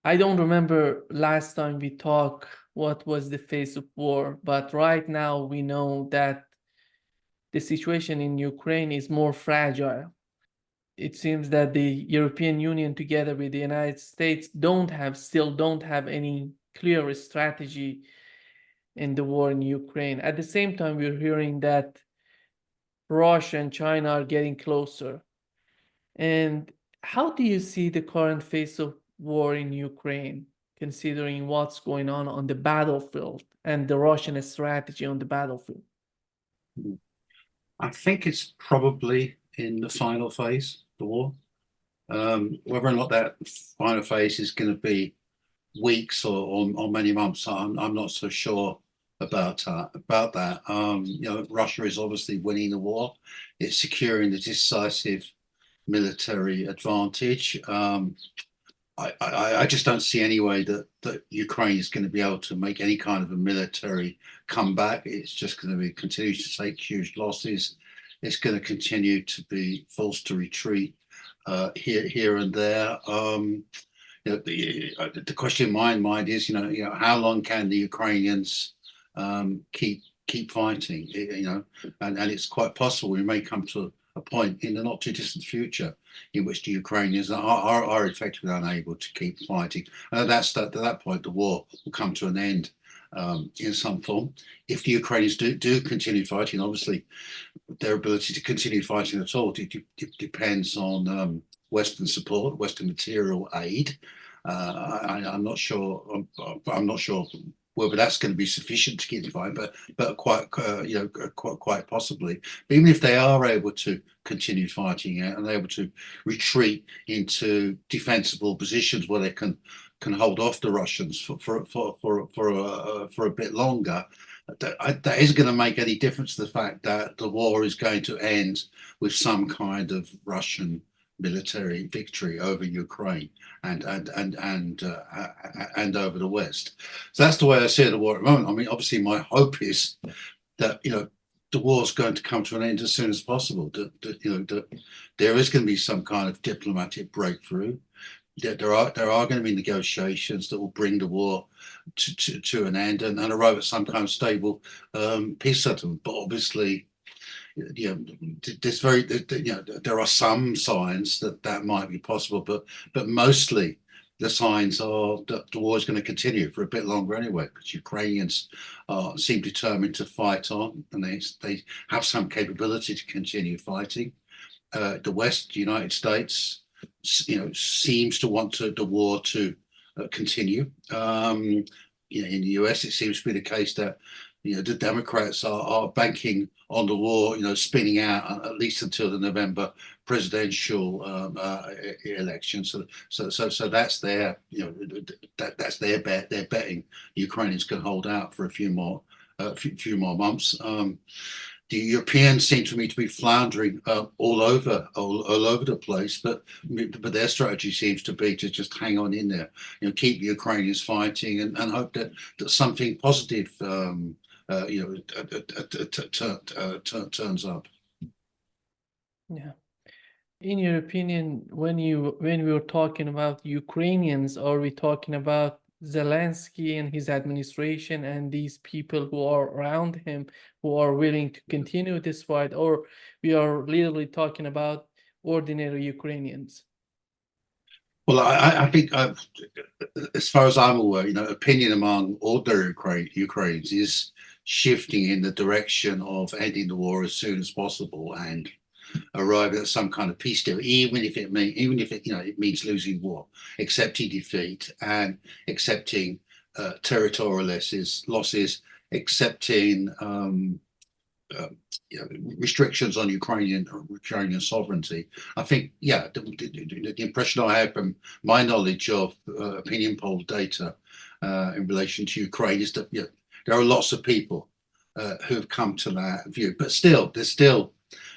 I don't remember last time we talked what was the face of war, but right now we know that the situation in Ukraine is more fragile. It seems that the European Union, together with the United States, still don't have any clear strategy in the war in Ukraine. At the same time, we're hearing that Russia and China are getting closer. And how do you see the current phase of war in Ukraine, considering what's going on the battlefield and the Russian strategy on the battlefield? I think it's probably in the final phase, the war. Whether or not that final phase is going to be weeks or many months, I'm not so sure about that. Russia is obviously winning the war. It's securing the decisive military advantage. I just don't see any way that Ukraine is going to be able to make any kind of a military comeback. It's just going to continue to take huge losses. It's going to continue to be forced to retreat here and there. The question in my mind is, how long can the Ukrainians keep fighting? And it's quite possible we may come to a point in the not too distant future in which the Ukrainians are effectively unable to keep fighting. And at that point, the war will come to an end in some form. If the Ukrainians do continue fighting, obviously their ability to continue fighting at all depends on Western support, Western material aid. I'm not sure. I'm not sure whether that's going to be sufficient to keep the fight, but quite possibly. But even if they are able to continue fighting and they're able to retreat into defensible positions where they can hold off the Russians for a bit longer, that isn't going to make any difference to the fact that the war is going to end with some kind of Russian military victory over Ukraine and over the West. So that's the way I see the war at the moment. I mean, obviously, my hope is that the war is going to come to an end as soon as possible. That there is going to be some kind of diplomatic breakthrough. There are going to be negotiations that will bring the war to an end and arrive at some kind of stable peace settlement. But obviously, there are some signs that might be possible, but mostly the signs are that the war is going to continue for a bit longer anyway, because Ukrainians seem determined to fight on, and they have some capability to continue fighting. The West, the United States, seems to want the war to continue. In the US, it seems to be the case that the Democrats are banking on the war, spinning out at least until the November presidential election. So that's their, that's their bet. They're betting the Ukrainians can hold out for a few more months. The Europeans seem to me to be floundering all over the place, but their strategy seems to be to just hang on in there, keep the Ukrainians fighting and hope that something positive turns up. Yeah. In your opinion, when we were talking about Ukrainians, are we talking about Zelensky and his administration and these people who are around him who are willing to continue this fight, or we are literally talking about ordinary Ukrainians? Well, I think, as far as I'm aware, opinion among ordinary Ukrainians is shifting in the direction of ending the war as soon as possible and arriving at some kind of peace deal, even if it means losing war, accepting defeat and accepting territorial losses, accepting restrictions on Ukrainian sovereignty. I think, the impression I have from my knowledge of opinion poll data in relation to Ukraine is that there are lots of people who've come to that view, but still, there's still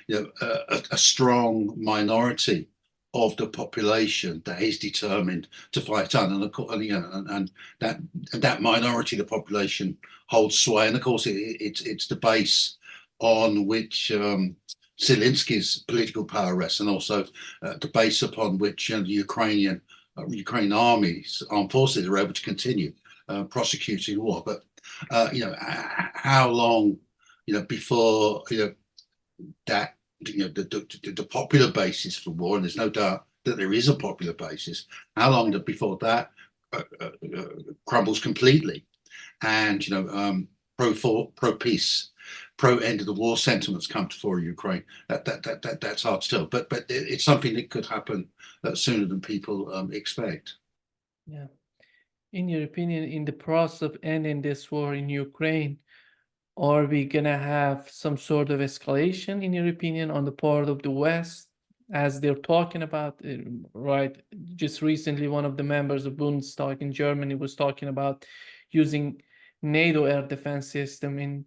a strong minority of the population that is determined to fight on, and that minority of the population holds sway, and of course it's the base on which Zelensky's political power rests, and also the base upon which the Ukrainian Ukrainian armed forces are able to continue prosecuting war. But how long before that the popular basis for war, and there's no doubt that there is a popular basis, how long before that crumbles completely, and pro peace, pro end of the war sentiments come to fore Ukraine. That's hard to tell, but it's something that could happen sooner than people expect. Yeah. In your opinion, in the process of ending this war in Ukraine, are we gonna have some sort of escalation, in your opinion, on the part of the West, as they're talking about, right? Just recently, one of the members of Bundestag in Germany was talking about using NATO air defense system in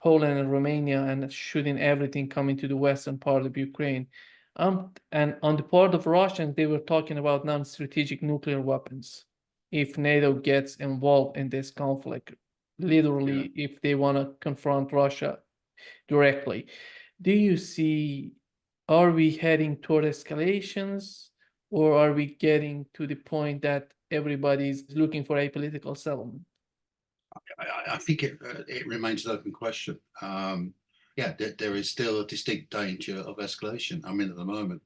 Poland and Romania and shooting everything coming to the western part of Ukraine. And on the part of Russians, they were talking about non-strategic nuclear weapons if NATO gets involved in this conflict, literally, if they want to confront Russia directly. Do you see, are we heading toward escalations, or are we getting to the point that everybody's looking for a political settlement? I think it remains an open question. There is still a distinct danger of escalation. I mean, at the moment,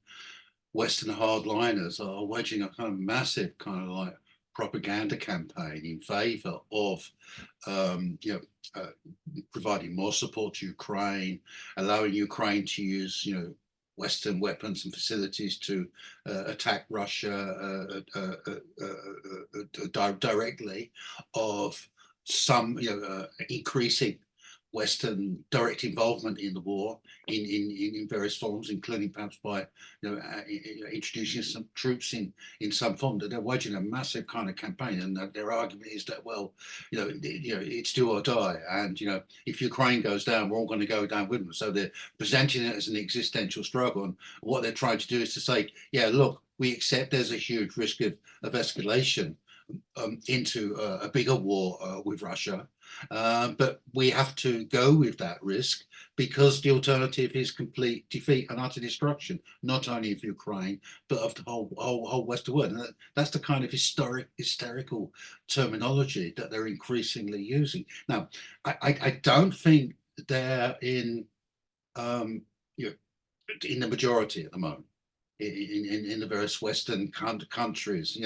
Western hardliners are waging a kind of massive kind of like propaganda campaign in favor of providing more support to Ukraine, allowing Ukraine to use Western weapons and facilities to attack Russia directly, of some increasing Western direct involvement in the war in various forms, including perhaps by introducing some troops in some form. That they're waging a massive kind of campaign, and their argument is that, well, it's do or die, and if Ukraine goes down, we're all going to go down with them. So they're presenting it as an existential struggle, and what they're trying to do is to say, yeah, look, we accept there's a huge risk of escalation into a bigger war with Russia, but we have to go with that risk because the alternative is complete defeat and utter destruction, not only of Ukraine but of the whole Western world. And that's the kind of hysterical terminology that they're increasingly using now. I don't think they're in the majority at the moment in the various Western countries.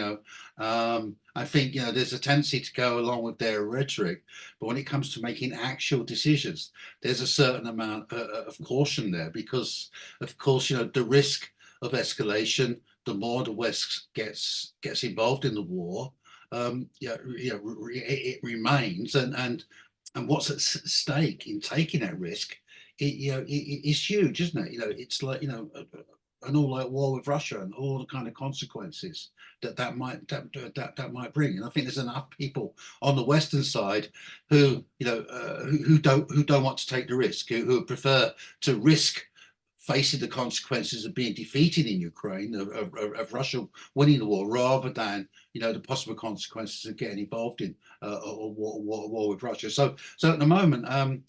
I think there's a tendency to go along with their rhetoric, but when it comes to making actual decisions, there's a certain amount of caution there, because of course the risk of escalation, the more the West gets involved in the war, it remains, and what's at stake in taking that risk, it's huge, isn't it? It's like an all-out war with Russia and all the kind of consequences that might bring. And I think there's enough people on the Western side who don't want to take the risk, who prefer to risk facing the consequences of being defeated in Ukraine, of Russia winning the war, rather than the possible consequences of getting involved in a war with Russia. So at the moment, I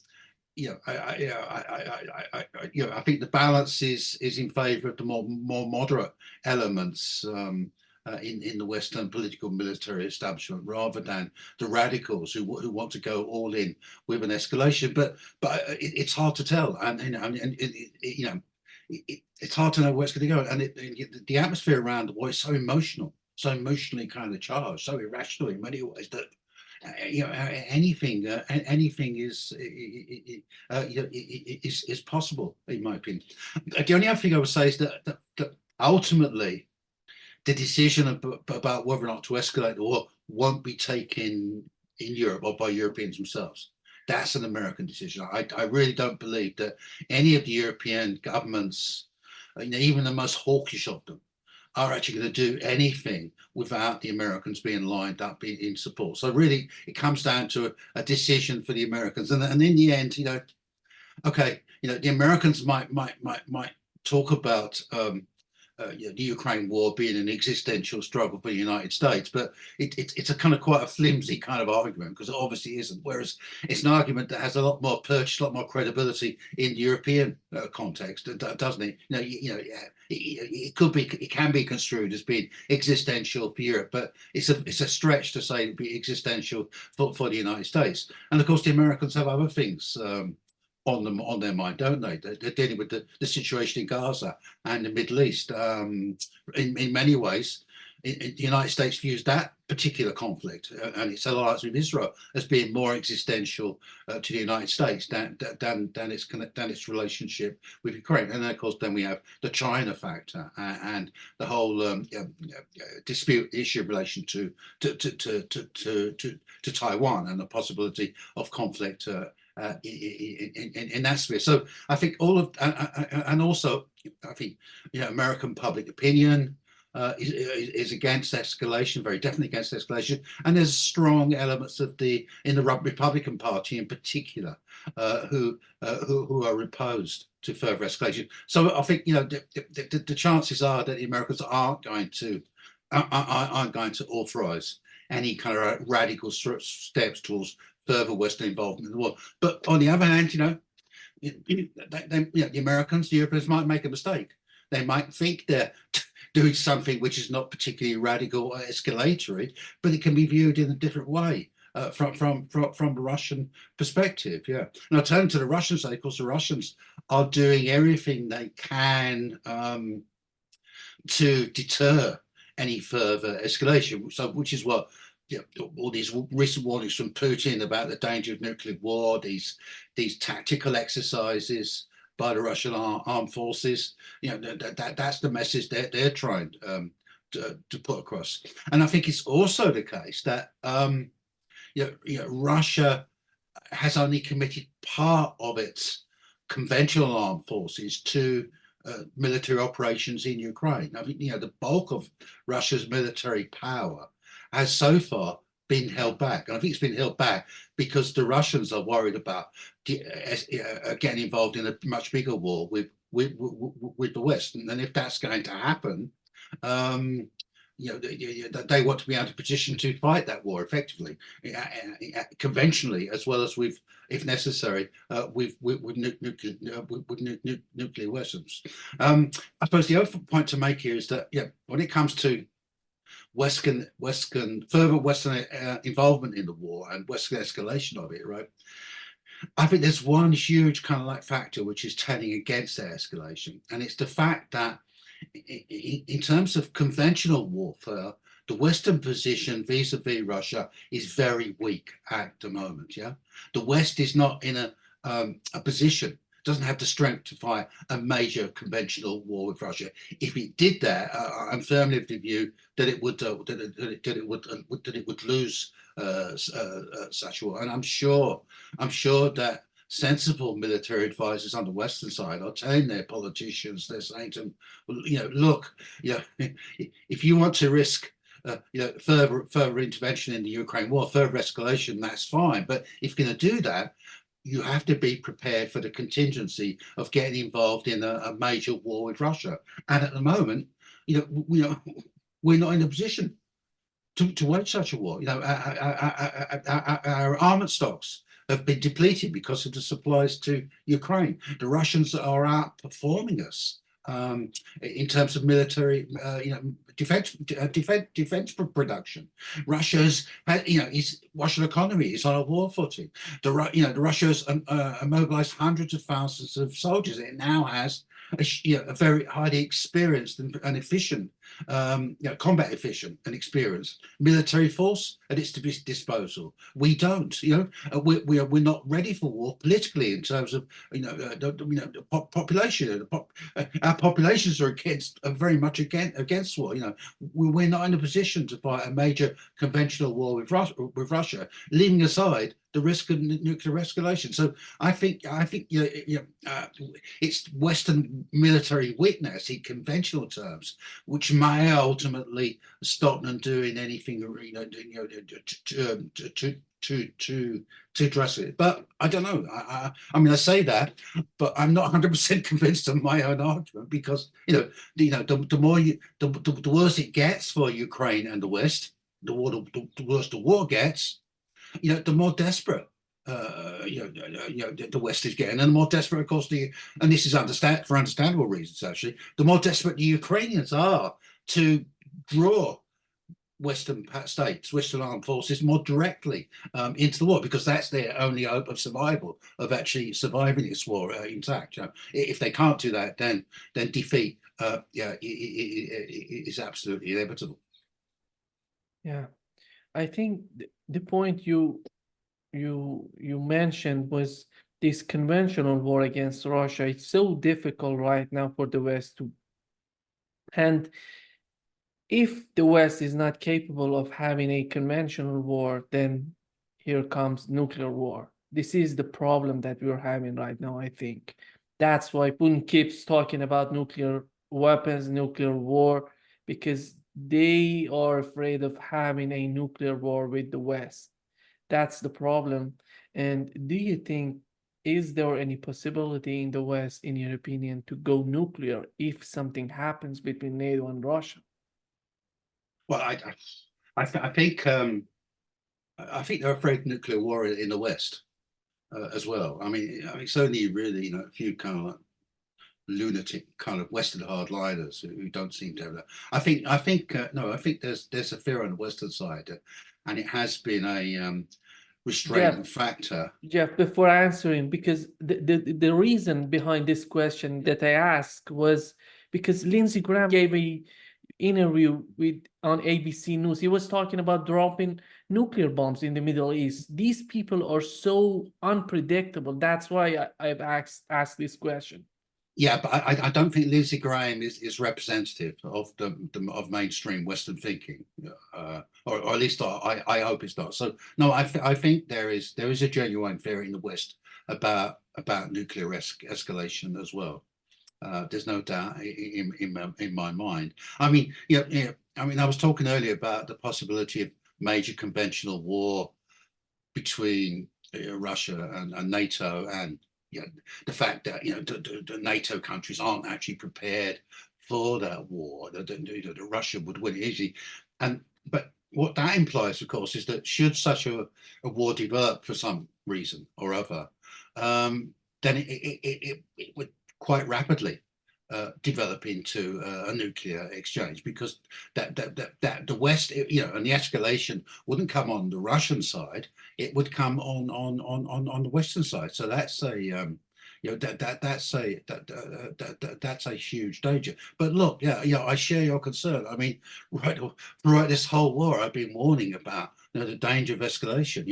think the balance is in favour of the more moderate elements in the Western political military establishment, rather than the radicals who want to go all in with an escalation. But it's hard to tell, and it's hard to know where it's going to go. And the atmosphere around the war is so emotional, so emotionally kind of charged, so irrational in many ways, that anything is possible, in my opinion. The only other thing I would say is that ultimately the decision about whether or not to escalate the war won't be taken in Europe or by Europeans themselves. That's an American decision. I really don't believe that any of the European governments, even the most hawkish of them, are actually going to do anything without the Americans being lined up in support. So really, it comes down to a decision for the Americans, and in the end, okay, the Americans might talk about the Ukraine war being an existential struggle for the United States, but it's a kind of quite a flimsy kind of argument, because it obviously isn't. Whereas it's an argument that has a lot more purchase, a lot more credibility in the European context, doesn't it? it can be construed as being existential for Europe, but it's a stretch to say it'd be existential for the United States. And of course, the Americans have other things on their mind, don't they? They're dealing with the situation in Gaza and the Middle East. In many ways, the United States views that particular conflict and its alliance with Israel as being more existential to the United States than its relationship with Ukraine. And then, of course, then we have the China factor and the whole dispute issue in relation to Taiwan and the possibility of conflict in that sphere. So I think all of and also I think American public opinion is against escalation, very definitely against escalation, and there's strong elements of in the Republican Party in particular who are opposed to further escalation. So I think the chances are that the Americans aren't going to authorize any kind of radical steps towards further Western involvement in the war. But on the other hand, the Americans, the Europeans might make a mistake. They might think they're doing something which is not particularly radical or escalatory, but it can be viewed in a different way from a Russian perspective. Yeah. And I'll turn to the Russians. Of course, the Russians are doing everything they can to deter any further escalation. So, which is what all these recent warnings from Putin about the danger of nuclear war, these tactical exercises by the Russian armed forces, that's the message they're trying to put across. And I think it's also the case that Russia has only committed part of its conventional armed forces to military operations in Ukraine. I think the bulk of Russia's military power has so far been held back. And I think it's been held back because the Russians are worried about getting involved in a much bigger war with the West. And then if that's going to happen, they want to be able to position to fight that war effectively, conventionally, as well as with, if necessary, with nuclear weapons. I suppose the other point to make here is that when it comes to further Western involvement in the war and Western escalation of it, right? I think there's one huge kind of factor which is telling against that escalation, and it's the fact that in terms of conventional warfare, the Western position vis-a-vis Russia is very weak at the moment. Yeah, the West is not in a position, doesn't have the strength to fight a major conventional war with Russia. If it did that, I'm firmly of the view that it would lose such a war. And I'm sure that sensible military advisors on the Western side are telling their politicians, they're saying to them, look, if you want to risk further intervention in the Ukraine war, further escalation, that's fine. But if you're going to do that, you have to be prepared for the contingency of getting involved in a major war with Russia. And at the moment, we're not in a position to wage such a war. Our armament stocks have been depleted because of the supplies to Ukraine. The Russians are outperforming us in terms of military, defense production. Russia's economy is on a war footing. The Russia's mobilized hundreds of thousands of soldiers. It now has a very highly experienced and efficient, combat efficient and experienced military force at its disposal. We don't. We're not ready for war politically in terms of the population. Our populations are very much against war. We're not in a position to fight a major conventional war with Russia, leaving aside the risk of nuclear escalation. So I think it's Western military weakness in conventional terms, which may ultimately stop them doing anything to address it. But I don't know. I mean, I say that, but I'm not 100% convinced of my own argument, because the worse it gets for Ukraine and the West, the worse the war gets. The more desperate the West is getting, and the more desperate, of course, and this is for understandable reasons, actually, the more desperate the Ukrainians are to draw Western states, Western armed forces more directly into the war, because that's their only hope of survival, of actually surviving this war intact. If they can't do that, then defeat is absolutely inevitable. Yeah, I think the point you mentioned was this conventional war against Russia. It's so difficult right now for the West to, and if the West is not capable of having a conventional war, then here comes nuclear war. This is the problem that we're having right now, I think. That's why Putin keeps talking about nuclear weapons, nuclear war, because they are afraid of having a nuclear war with the West. That's the problem. And do you think, is there any possibility in the West, in your opinion, to go nuclear if something happens between NATO and Russia? Well, I think they're afraid of nuclear war in the West as well. I mean, it's only really a few kind of like lunatic kind of Western hardliners who don't seem to have that. I think there's a fear on the Western side, and it has been a restraining factor. Jeff, before answering, because the reason behind this question that I asked was because Lindsey Graham gave a interview on ABC News. He was talking about dropping nuclear bombs in the Middle East. These people are so unpredictable. That's why I've asked this question. Yeah, but I don't think Lindsey Graham is representative of of mainstream Western thinking, or at least I hope it's not. So no, I think there is a genuine fear in the West about nuclear escalation as well. There's no doubt in my mind. I mean, I was talking earlier about the possibility of major conventional war between Russia and NATO, and the fact that the NATO countries aren't actually prepared for that war. That Russia would win easily, but what that implies, of course, is that should such a war develop for some reason or other, then it would quite rapidly develop into a nuclear exchange, because that the West, and the escalation wouldn't come on the Russian side; it would come on the Western side. So that's a that's a huge danger. But look, I share your concern. I mean, right this whole war, I've been warning about the danger of escalation.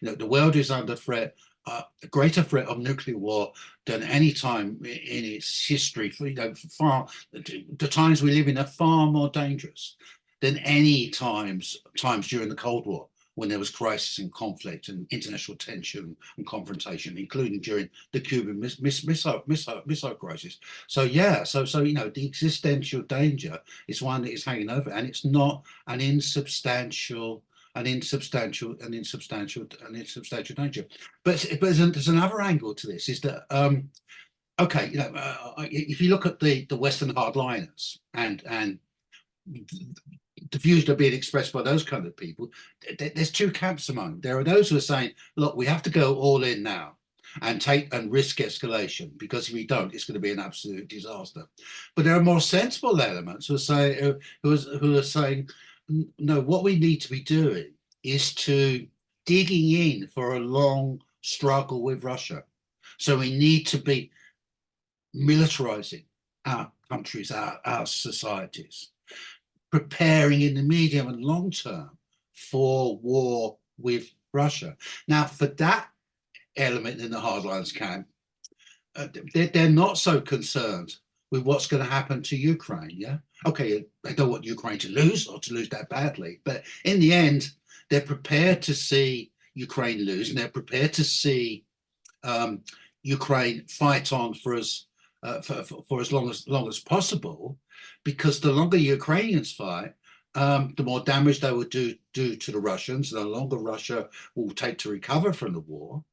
The world is under threat. A greater threat of nuclear war than any time in its history. Far the times we live in are far more dangerous than any times during the Cold War, when there was crisis and conflict and international tension and confrontation, including during the Cuban missile crisis. So the existential danger is one that is hanging over, and it's not an insubstantial danger. But there's another angle to this, is that if you look at the Western hardliners and the views that are being expressed by those kind of people, there's two camps among them. There are those who are saying, look, we have to go all in now and risk escalation, because if we don't, it's going to be an absolute disaster. But there are more sensible elements who are saying, no, what we need to be doing is to digging in for a long struggle with Russia. So we need to be militarizing our countries, our societies, preparing in the medium and long term for war with Russia. Now, for that element in the hardliners camp, they're not so concerned with what's going to happen to Ukraine. Yeah, okay, they don't want Ukraine to lose, or to lose that badly, but in the end, they're prepared to see Ukraine lose, and they're prepared to see Ukraine fight on for as long as possible, because the longer Ukrainians fight, the more damage they would do to the Russians, the longer Russia will take to recover from the war,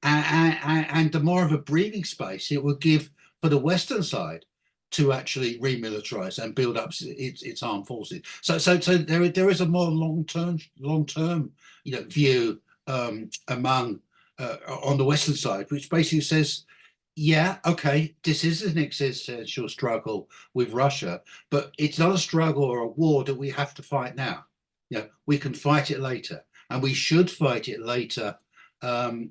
and the more of a breathing space it would give for the Western side to actually remilitarize and build up its armed forces. So there is a more long term view among on the Western side, which basically says, yeah, okay, this is an existential struggle with Russia, but it's not a struggle or a war that we have to fight now. We can fight it later, and we should fight it later when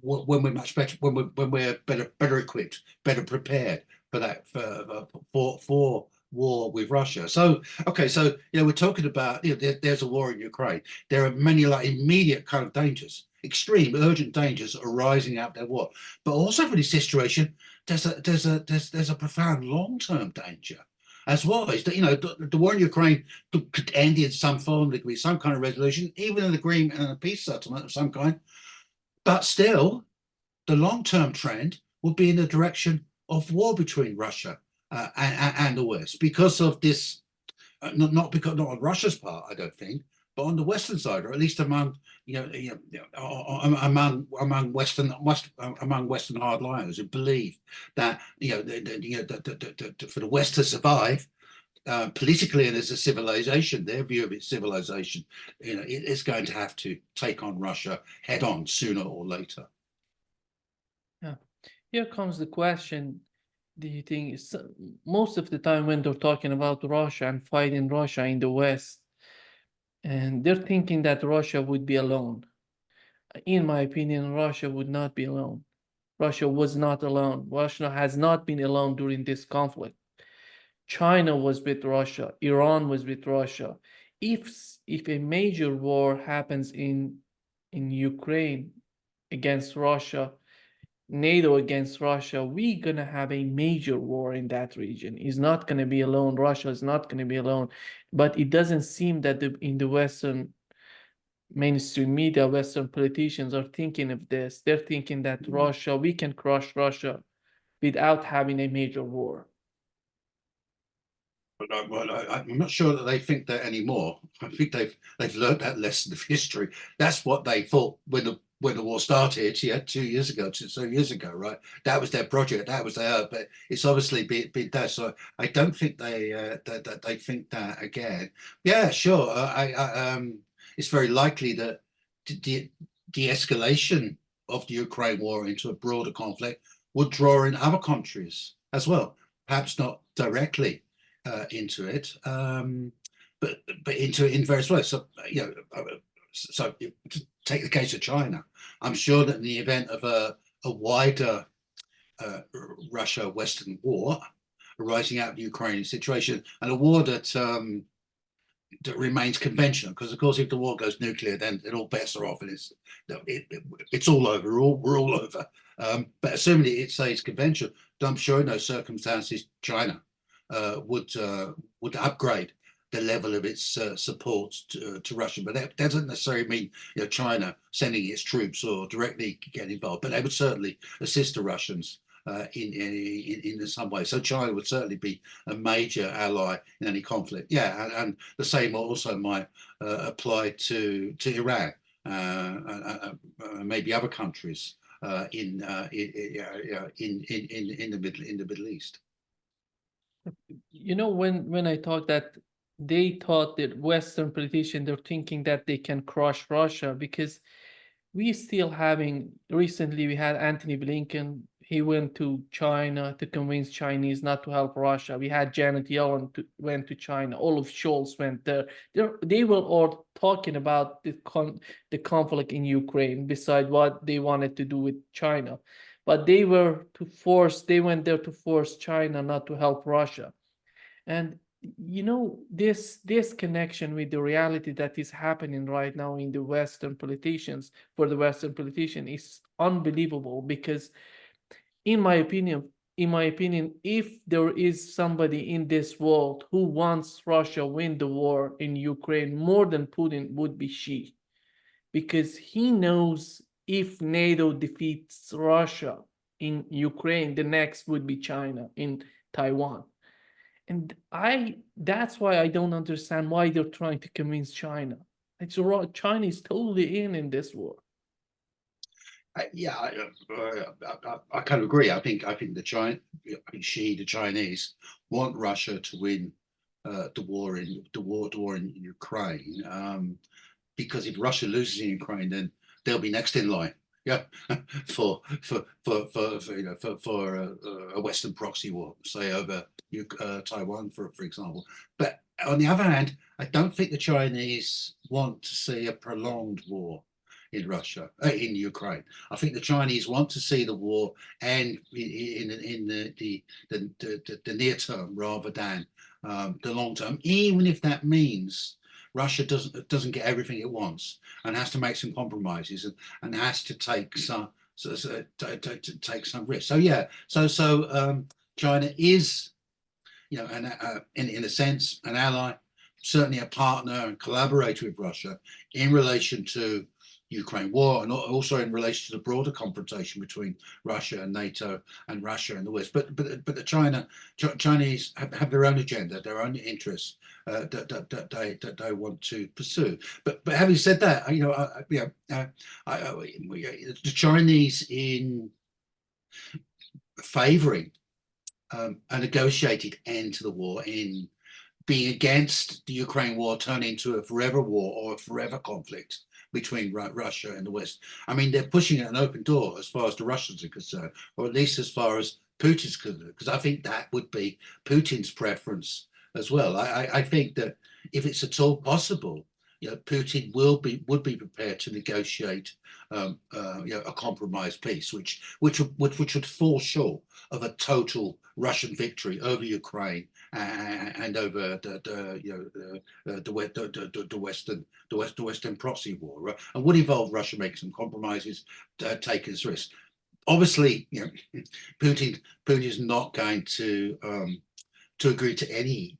we're much better, when we're better equipped, better prepared for that for war with Russia. So okay, so we're talking about there's a war in Ukraine. There are many like immediate kind of dangers, extreme, urgent dangers arising out of that war. But also for this situation, there's a profound long-term danger as well. Is that the war in Ukraine could end in some form, there could be some kind of resolution, even an agreement and a peace settlement of some kind. But still, the long-term trend will be in the direction of war between Russia and the West because of this. Not on Russia's part, I don't think, but on the Western side, or at least among among Western hardliners who believe that for the West to survive politically and as a civilization, their view of its civilization, it is going to have to take on Russia head on sooner or later. Yeah, here comes the question. Do you think most of the time when they're talking about Russia and fighting Russia in the West, and they're thinking that Russia would be alone? In my opinion, Russia would not be alone. Russia was not alone. Russia has not been alone during this conflict. China was with Russia. Iran was with Russia. If a major war happens in Ukraine against Russia, NATO against Russia, we're gonna have a major war in that region. It's not gonna be alone. Russia is not gonna be alone. But it doesn't seem that in the Western mainstream media, Western politicians are thinking of this. They're thinking that we can crush Russia without having a major war. But I'm not sure that they think that anymore. I think they've learned that lesson of history. That's what they thought when the war started, 2 years ago, 2 years ago, right? That was their project, that was their, but it's obviously been done. So I don't think that they think that again. Yeah, sure. It's very likely that the escalation of the Ukraine war into a broader conflict would draw in other countries as well. Perhaps not directly into it, but into it in various ways. So so to take the case of China, I'm sure that in the event of a wider Russia-Western war arising out of the Ukrainian situation, and a war that remains conventional, because of course if the war goes nuclear, then all bets are off, and it's all over. We're all over. But assuming it stays conventional, I'm sure in those circumstances China would upgrade the level of its support to Russia. But that doesn't necessarily mean China sending its troops or directly getting involved, but they would certainly assist the Russians in some way. So China would certainly be a major ally in any conflict. Yeah, and the same also might apply to Iran and maybe other countries in the Middle East. When I talk that they thought that Western politicians, they're thinking that they can crush Russia, because recently we had Anthony Blinken. He went to China to convince Chinese not to help Russia. We had Janet Yellen went to China. Olaf Scholz went there. They were all talking about the conflict in Ukraine, beside what they wanted to do with China. But they went there to force China not to help Russia. And this connection with the reality that is happening right now in the Western politicians, for the Western politician, is unbelievable. Because in my opinion, if there is somebody in this world who wants Russia win the war in Ukraine more than Putin, would be Xi. Because he knows if NATO defeats Russia in Ukraine, the next would be China in Taiwan. And that's why I don't understand why they're trying to convince China. It's wrong. China is totally in this war. Yeah, I kind of agree. I think Xi, the Chinese, want Russia to win the war in Ukraine, because if Russia loses in Ukraine, then they'll be next in line Yeah, for a Western proxy war, say over Taiwan, for example. But on the other hand, I don't think the Chinese want to see a prolonged war in Russia, in Ukraine. I think the Chinese want to see the war end in the near term rather than the long term, even if that means Russia doesn't get everything it wants and has to make some compromises and has to take some take some risks. So yeah, China is, in a sense, an ally, certainly a partner and collaborator with Russia in relation to Ukraine war and also in relation to the broader confrontation between Russia and NATO and Russia and the West. But the Chinese have their own agenda, their own interests that they want to pursue. But having said that, the Chinese in favouring a negotiated end to the war, in being against the Ukraine war turning into a forever war or a forever conflict between Russia and the West. I mean, they're pushing an open door as far as the Russians are concerned, or at least as far as Putin's concerned, because I think that would be Putin's preference as well. I think that if it's at all possible, Putin would be prepared to negotiate a compromise peace, which would fall short of a total Russian victory over Ukraine and over the Western proxy war, right? And would involve Russia making some compromises, taking this risk. Obviously, Putin is not going to agree to any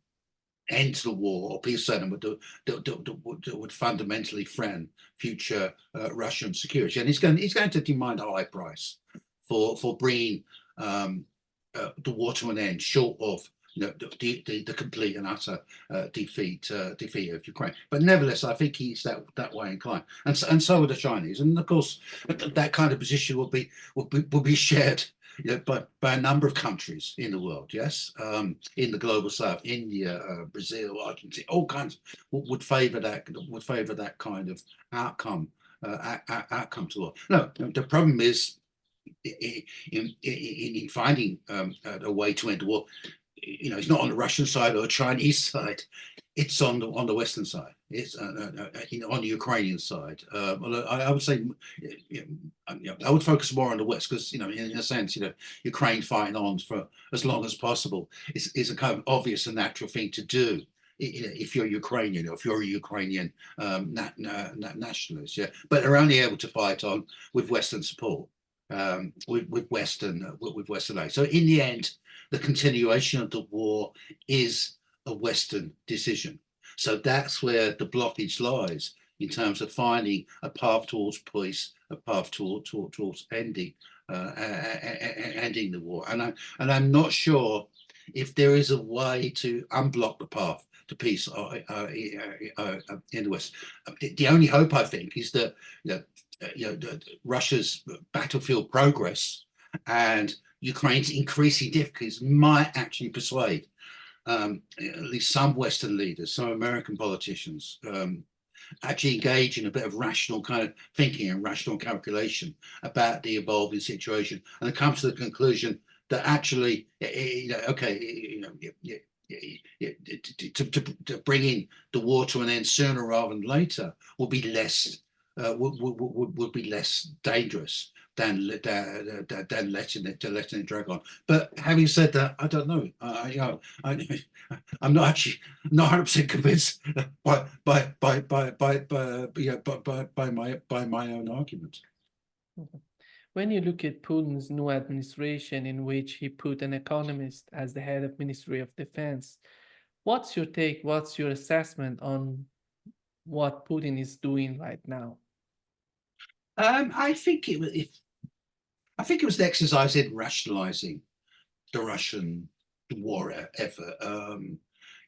end to the war or peace settlement that would fundamentally threaten future Russian security, and he's going to demand a high price for bringing the war to an end, short of the complete and utter defeat of Ukraine. But nevertheless, I think he's that way inclined, and so are the Chinese, and of course that kind of position will be shared by a number of countries in the world. Yes, in the global south, India, Brazil, Argentina, all kinds would favour that kind of outcome to war. No, the problem is in finding a way to end the war. It's not on the Russian side or the Chinese side. It's on the Western side. It's on the Ukrainian side. I would say, I would focus more on the West because, in a sense, Ukraine fighting on for as long as possible is a kind of obvious and natural thing to do. If you're Ukrainian, or if you're a Ukrainian nationalist, yeah, but they're only able to fight on with Western support, with Western aid. So in the end, the continuation of the war is a Western decision. So that's where the blockage lies in terms of finding a path towards peace, a path towards ending the war. And I'm not sure if there is a way to unblock the path to peace in the West. The only hope, I think, is that Russia's battlefield progress and Ukraine's increasing difficulties might actually persuade at least some Western leaders, some American politicians, actually engage in a bit of rational kind of thinking and rational calculation about the evolving situation, and come to the conclusion that actually, to bring in the war to an end sooner rather than later would be less dangerous than letting it drag on. But having said that, I don't know. I'm not actually not 100% convinced by my own argument. When you look at Putin's new administration, in which he put an economist as the head of Ministry of Defense, what's your take? What's your assessment on what Putin is doing right now? I think it was the exercise in rationalizing the Russian war effort.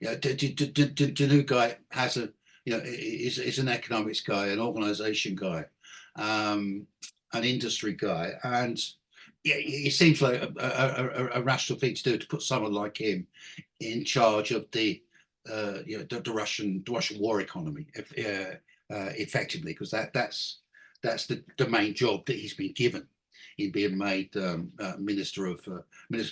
The new guy has is an economics guy, an organization guy, an industry guy, and it seems like a rational thing to do to put someone like him in charge of the Russian war economy effectively, because that's that's the main job that he's been given in being made Minister of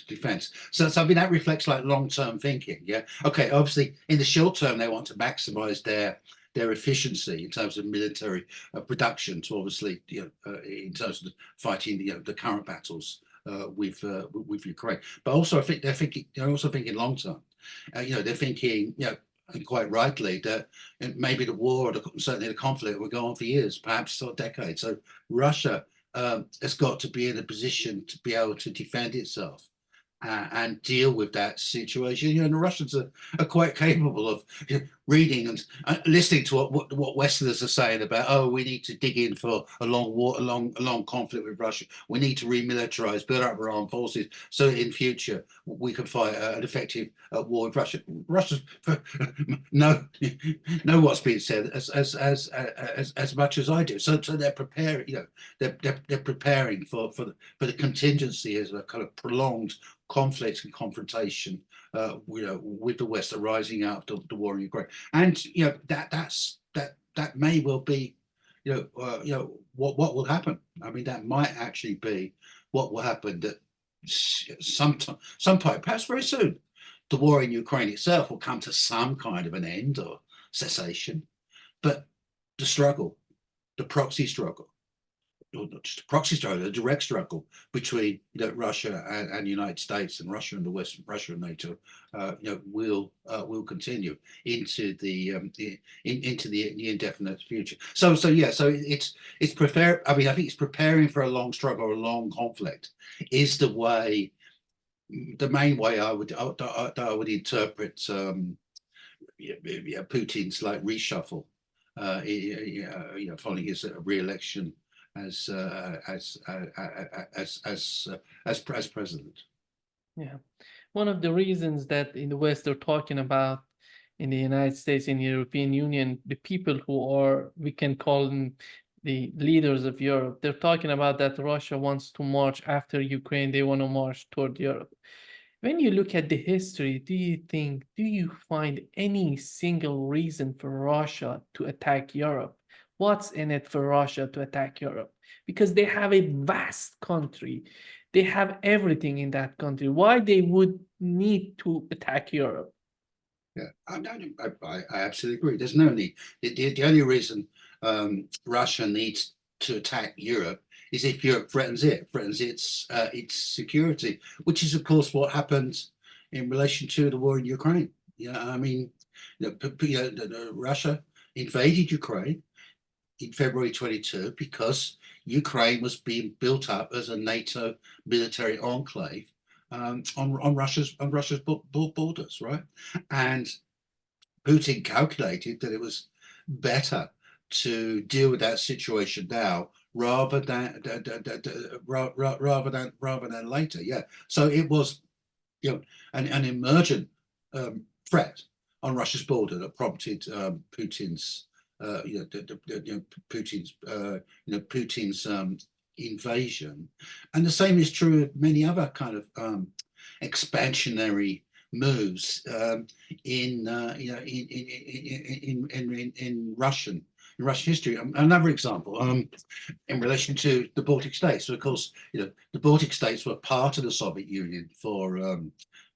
Defence. So I mean, that reflects like long-term thinking. Yeah. Okay. Obviously, in the short term, they want to maximise their efficiency in terms of military production to obviously, in terms of fighting the current battles with Ukraine. But also, I think they're also thinking long term. They're thinking, and quite rightly, that maybe the war, or certainly the conflict, will go on for years, perhaps for decades. So Russia has got to be in a position to be able to defend itself and deal with that situation. The Russians are quite capable of reading and listening to what Westerners are saying about, oh, we need to dig in for a long war, a long conflict with Russia. We need to remilitarize, build up our armed forces, so that in future we can fight an effective war with Russia. Russians know what's being said as much as I do. So they're preparing. They're preparing for the contingency as a kind of prolonged conflict and confrontation with the West arising out of the war in Ukraine. And that may well be what will happen. I mean, that might actually be what will happen, that sometime, perhaps very soon, the war in Ukraine itself will come to some kind of an end or cessation. But the struggle, the proxy struggle, or not just a proxy struggle, a direct struggle between Russia and the United States, and Russia and the West, Russia and NATO, will continue into the indefinite future. So it's prepared. I mean, I think it's preparing for a long struggle or a long conflict is the main way I would interpret Putin's like reshuffle, following his re-election as president. Yeah, one of the reasons that in the West they're talking about, in the United States, in the European Union, the people who are, we can call them the leaders of Europe, they're talking about that Russia wants to march after Ukraine, they want to march toward Europe. When you look at the history, do you find any single reason for Russia to attack Europe? What's in it for Russia to attack Europe? Because they have a vast country. They have everything in that country. Why they would need to attack Europe? Yeah, I absolutely agree. There's no need. The only reason Russia needs to attack Europe is if Europe threatens its security, which is of course what happened in relation to the war in Ukraine. I mean, Russia invaded Ukraine in February 22 because Ukraine was being built up as a NATO military enclave on Russia's borders, right? And Putin calculated that it was better to deal with that situation now rather than later. Yeah. So it was, an emergent threat on Russia's border that prompted Putin's invasion. And the same is true of many other kind of expansionary moves in Russian history. Another example, in relation to the Baltic states. So of course, the Baltic states were part of the Soviet Union for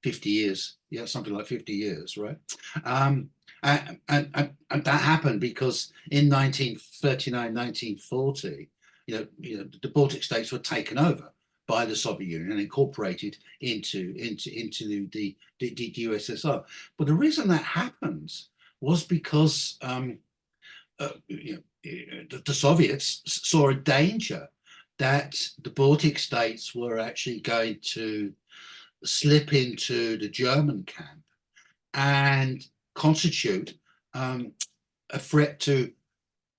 50 years, something like 50 years, right? And that happened because in 1939, 1940, the Baltic states were taken over by the Soviet Union and incorporated into the USSR. But the reason that happens was because the Soviets saw a danger that the Baltic states were actually going to slip into the German camp and constitute a threat to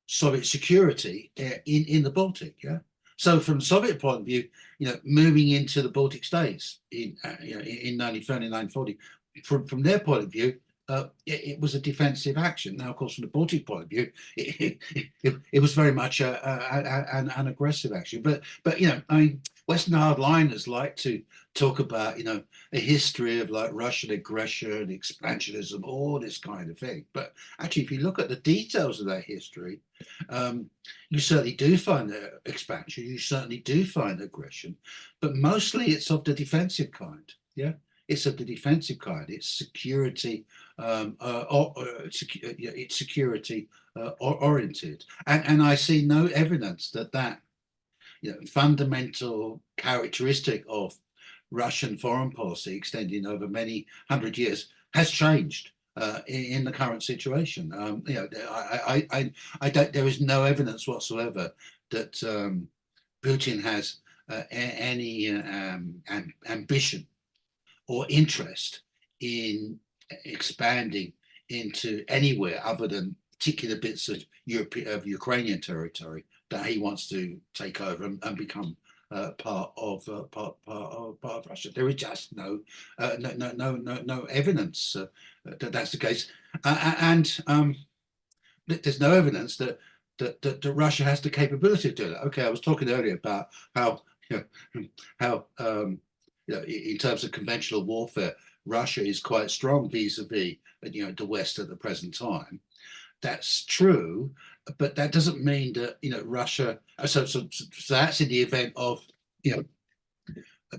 Soviet security in the Baltic. Yeah. So from Soviet point of view, moving into the Baltic states in 1939, 1940, from their point of view, it was a defensive action. Now, of course, from the Baltic point of view, it was very much an aggressive action. But you know, I mean, Western hardliners like to talk about, you know, a history of like Russian aggression, expansionism, all this kind of thing. But actually, if you look at the details of that history, you certainly do find expansion. You certainly do find aggression, but mostly it's of the defensive kind. Yeah. It's of the defensive kind. It's security, it's security oriented, and I see no evidence that you know, fundamental characteristic of Russian foreign policy, extending over many hundred years, has changed in the current situation. You know, I don't. There is no evidence whatsoever that Putin has any ambition or interest in expanding into anywhere other than particular bits of Ukrainian territory that he wants to take over and become part of Russia. There is just no evidence that that's the case, and there's no evidence that Russia has the capability of doing that. Okay, I was talking earlier about how you know, in terms of conventional warfare, Russia is quite strong vis-a-vis, you know, the West at the present time. That's true, but that doesn't mean that, you know, Russia. So that's in the event of, you know,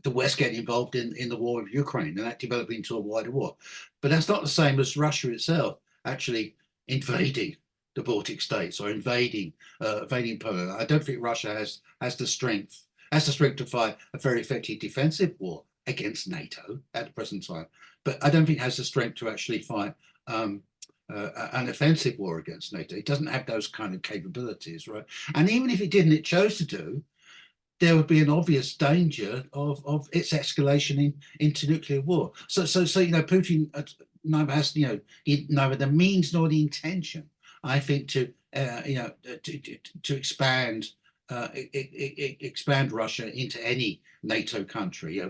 the West getting involved in the war of Ukraine and that developing into a wider war. But that's not the same as Russia itself actually invading the Baltic states or invading Poland. I don't think Russia has the strength to fight a very effective defensive war against NATO at the present time, but I don't think it has the strength to actually fight an offensive war against NATO. It doesn't have those kind of capabilities, right? And even if it didn't, it chose to do, there would be an obvious danger of its escalation into nuclear war. So you know, Putin neither has, you know, neither the means nor the intention, I think, to you know, to expand Russia into any NATO country.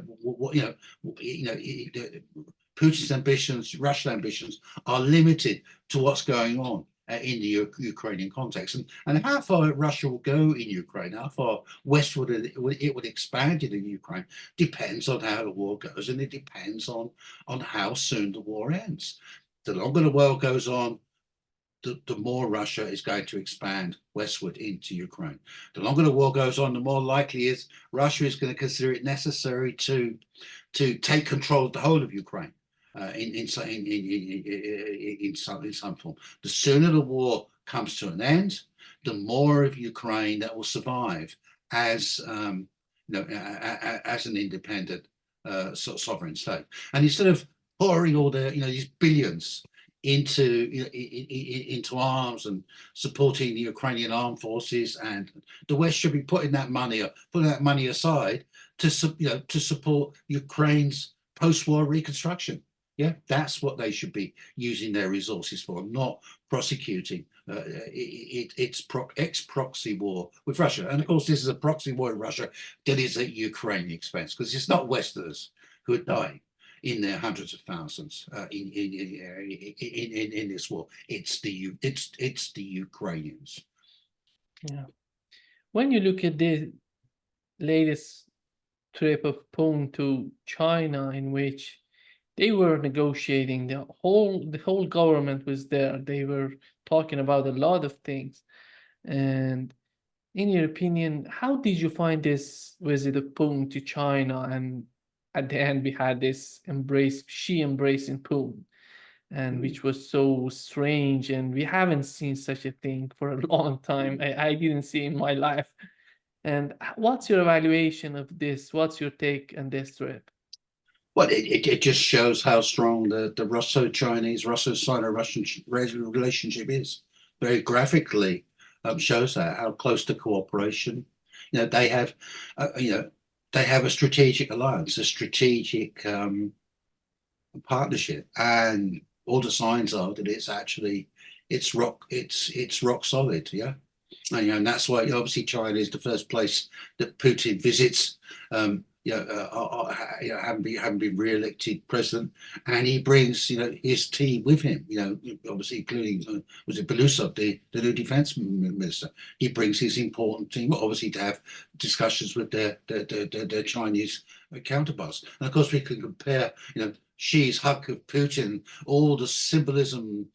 Putin's ambitions, Russian ambitions, are limited to what's going on in the Ukrainian context, and how far Russia will go in Ukraine, how far westward it would expand in Ukraine, depends on how the war goes, and it depends on how soon the war ends. The longer the war goes on, the more Russia is going to expand westward into Ukraine. The longer the war goes on, the more likely is Russia is going to consider it necessary to take control of the whole of Ukraine in some form. The sooner the war comes to an end, the more of Ukraine that will survive as as an independent sovereign state. And instead of pouring all these billions into arms and supporting the Ukrainian armed forces, and the West should be putting that money aside to support Ukraine's post-war reconstruction. Yeah, that's what they should be using their resources for, not prosecuting its ex-proxy war with Russia. And of course, this is a proxy war in Russia that is at Ukrainian expense, because it's not Westerners who are dying in their hundreds of thousands in this war. It's the Ukrainians. Yeah. When you look at the latest trip of Putin to China, in which they were negotiating, the whole government was there. They were talking about a lot of things. And in your opinion, how did you find this visit of Putin to China? And at the end, we had this Xi embracing Putin, and which was so strange. And we haven't seen such a thing for a long time. I didn't see in my life. And what's your evaluation of this? What's your take on this trip? Well, it just shows how strong the Russo-Chinese, Russo-Sino-Russian relationship is. Very graphically shows that, how close to cooperation. You know, they have, they have a strategic alliance, a strategic partnership, and all the signs are that it's rock solid. Yeah. And that's why obviously China is the first place that Putin visits. haven't been re-elected president, and he brings his team with him. Obviously including was it Belousov, the new defense minister. He brings his important team, obviously, to have discussions with their Chinese counterparts. And of course, we can compare Xi's hug of Putin, all the symbolism,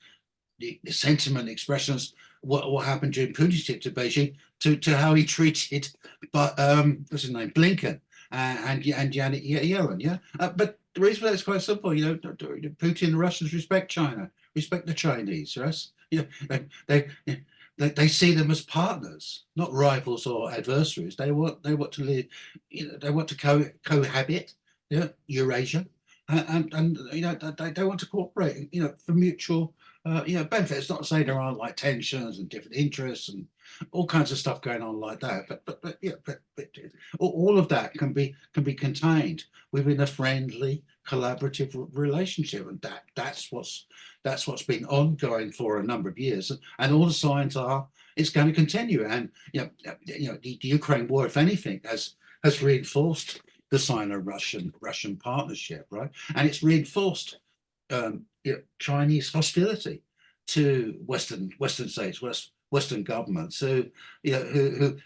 the sentiment expressions, what happened during Putin's trip to Beijing, to how he treated, but what's his name, Blinken and Janet Yellen. Yeah, but the reason for that is quite simple. Putin and the Russians respect China, respect the Chinese. Yes, they see them as partners, not rivals or adversaries. They want to live. They want to cohabit. Yeah, Eurasia, and they want to cooperate. For mutual benefit. It's not to say there aren't like tensions and different interests and all kinds of stuff going on like that, but all of that can be contained within a friendly, collaborative relationship, and that's what's been ongoing for a number of years, and all the signs are it's going to continue. And the Ukraine war, if anything, has reinforced the Sino-Russian partnership, right? And it's reinforced Chinese hostility to Western states, Western governments, who on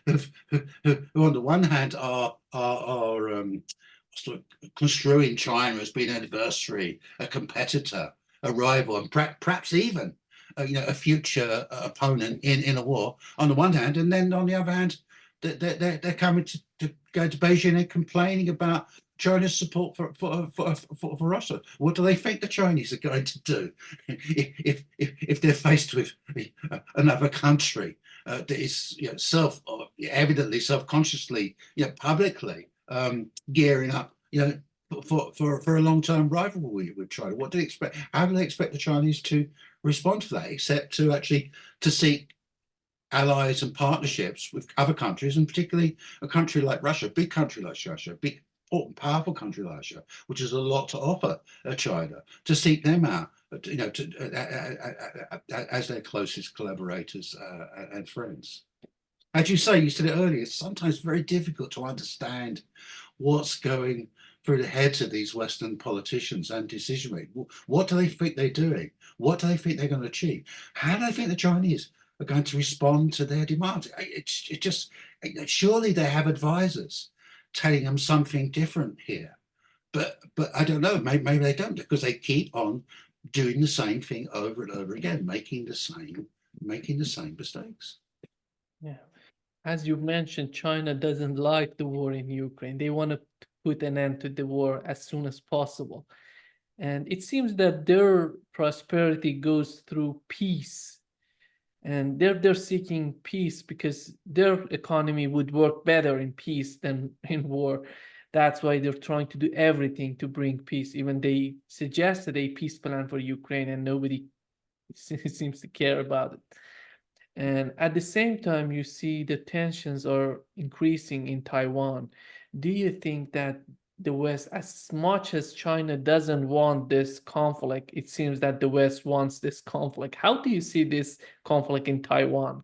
the one hand are sort of construing China as being an adversary, a competitor, a rival, and perhaps even a future opponent in a war. On the one hand, and then on the other hand, they're coming to go to Beijing and complaining about China's support for Russia. What do they think the Chinese are going to do if they're faced with another country that is evidently self-consciously publicly gearing up for a long-term rivalry with China? What do they expect? How do they expect the Chinese to respond to that, except to actually to seek allies and partnerships with other countries, and particularly a country like Russia, big country like Russia, big, important, powerful country like Russia, which has a lot to offer China, to seek them out, as their closest collaborators and friends. As you say, you said it earlier, it's sometimes very difficult to understand what's going through the heads of these Western politicians and decision makers. What do they think they're doing? What do they think they're going to achieve? How do they think the Chinese are going to respond to their demands? It just surely they have advisors telling them something different here, but I don't know. Maybe they don't, because they keep on doing the same thing over and over again, making the same mistakes. Yeah, as you mentioned, China doesn't like the war in Ukraine. They want to put an end to the war as soon as possible, and it seems that their prosperity goes through peace. And they're seeking peace because their economy would work better in peace than in war. That's why they're trying to do everything to bring peace. Even they suggested a peace plan for Ukraine, and nobody seems to care about it. And at the same time, you see the tensions are increasing in Taiwan. Do you think that the West, as much as China doesn't want this conflict, it seems that the West wants this conflict? How do you see this conflict in Taiwan?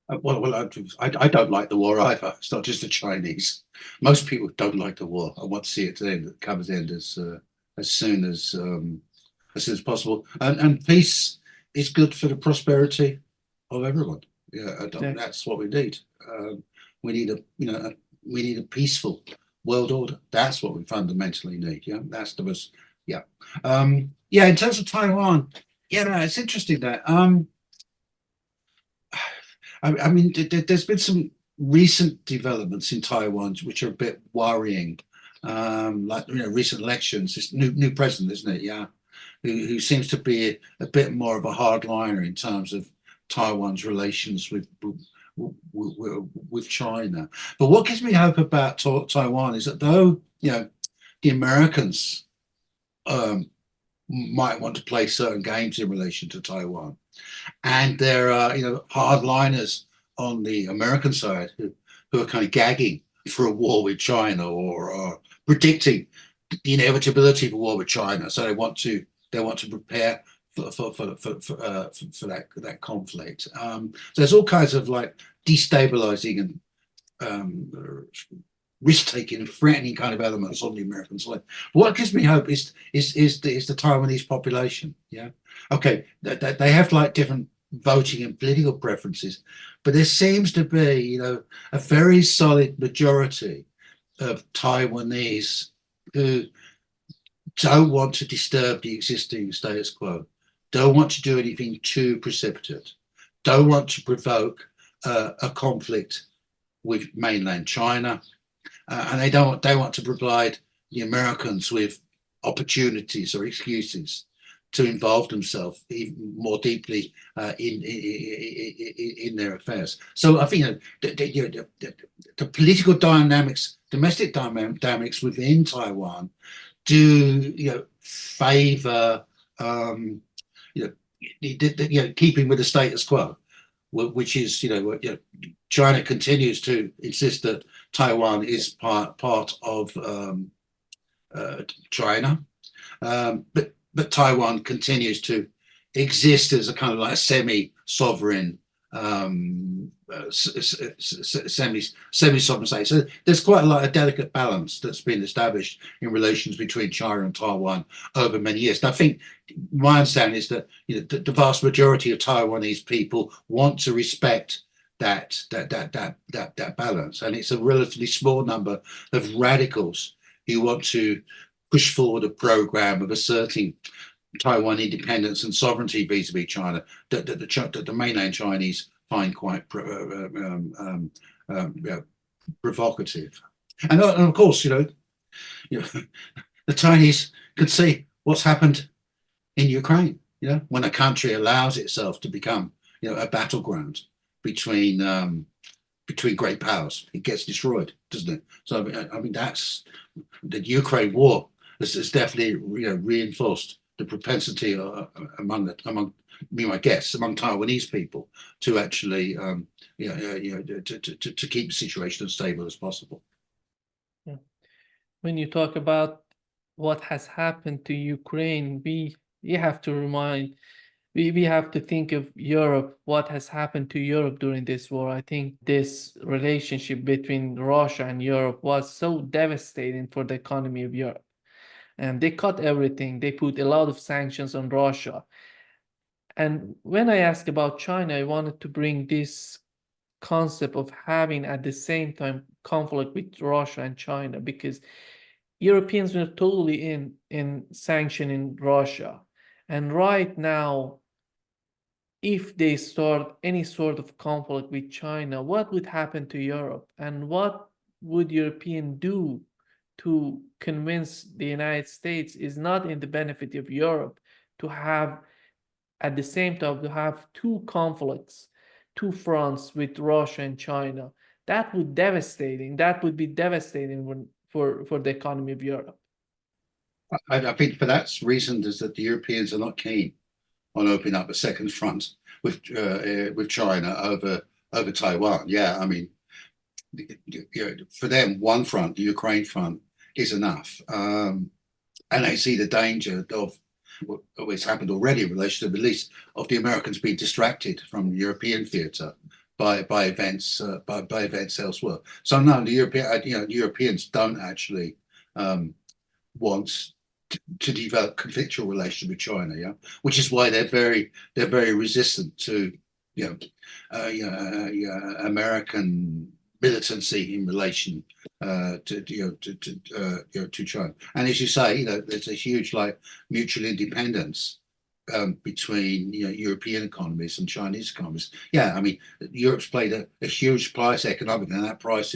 Well, I don't like the war either. It's not just the Chinese. Most people don't like the war. I want to see it come to an end as soon as possible. And peace is good for the prosperity of everyone. Yeah, that's what we need. We need a peaceful world order. That's what we fundamentally need. Yeah, that's the most. Yeah, in terms of Taiwan, it's interesting that I mean, there's been some recent developments in Taiwan which are a bit worrying. Like recent elections, this new president, isn't it? Yeah, who seems to be a bit more of a hardliner in terms of Taiwan's relations with China. But what gives me hope about Taiwan is that though the Americans might want to play certain games in relation to Taiwan, and there are hardliners on the American side who are kind of gagging for a war with China or predicting the inevitability of a war with China. So they want to prepare for that conflict. So there's all kinds of like destabilizing and risk-taking and threatening kind of elements on the American side. What gives me hope is the Taiwanese population. Yeah, okay, they have like different voting and political preferences, but there seems to be, you know, a very solid majority of Taiwanese who don't want to disturb the existing status quo, don't want to do anything too precipitate, don't want to provoke a conflict with mainland China, and they want to provide the Americans with opportunities or excuses to involve themselves even more deeply in their affairs. So I think the political dynamics, domestic dynamics within Taiwan do favor keeping with the status quo, which is China continues to insist that Taiwan is part of China, but Taiwan continues to exist as a kind of like a semi-sovereign, semi-sovereign state. So there's quite a lot of delicate balance that's been established in relations between China and Taiwan over many years. And I think my understanding is that the vast majority of Taiwanese people want to respect that balance, and it's a relatively small number of radicals who want to push forward a program of asserting Taiwan independence and sovereignty vis-a-vis China that the mainland Chinese find quite provocative. And of course, the Chinese can see what's happened in Ukraine. When a country allows itself to become a battleground between great powers, it gets destroyed, doesn't it? So I mean that's the Ukraine war has definitely reinforced the propensity among I guess among Taiwanese people to actually to keep the situation as stable as possible. Yeah. When you talk about what has happened to Ukraine, we have to remind, we have to think of Europe, what has happened to Europe during this war. I think this relationship between Russia and Europe was so devastating for the economy of Europe. And they cut everything. They put a lot of sanctions on Russia. And when I asked about China, I wanted to bring this concept of having at the same time conflict with Russia and China, because Europeans were totally in sanctioning Russia. And right now, if they start any sort of conflict with China, what would happen to Europe? And what would Europeans do to convince the United States is not in the benefit of Europe to have, at the same time, to have two conflicts, two fronts with Russia and China? That would be devastating for the economy of Europe. I think for that reason is that the Europeans are not keen on opening up a second front with China over Taiwan. Yeah, I mean, for them, one front, the Ukraine front, is enough, and they see the danger of it's happened already in relation to the Middle East, of the Americans being distracted from the European theatre by events elsewhere. So no, the Europeans don't actually want to develop conflictual relations with China, yeah, which is why they're very resistant to American militancy in relation to China. And as you say, there's a huge mutual independence between European economies and Chinese economies. Yeah, I mean, Europe's played a huge price economically, and that price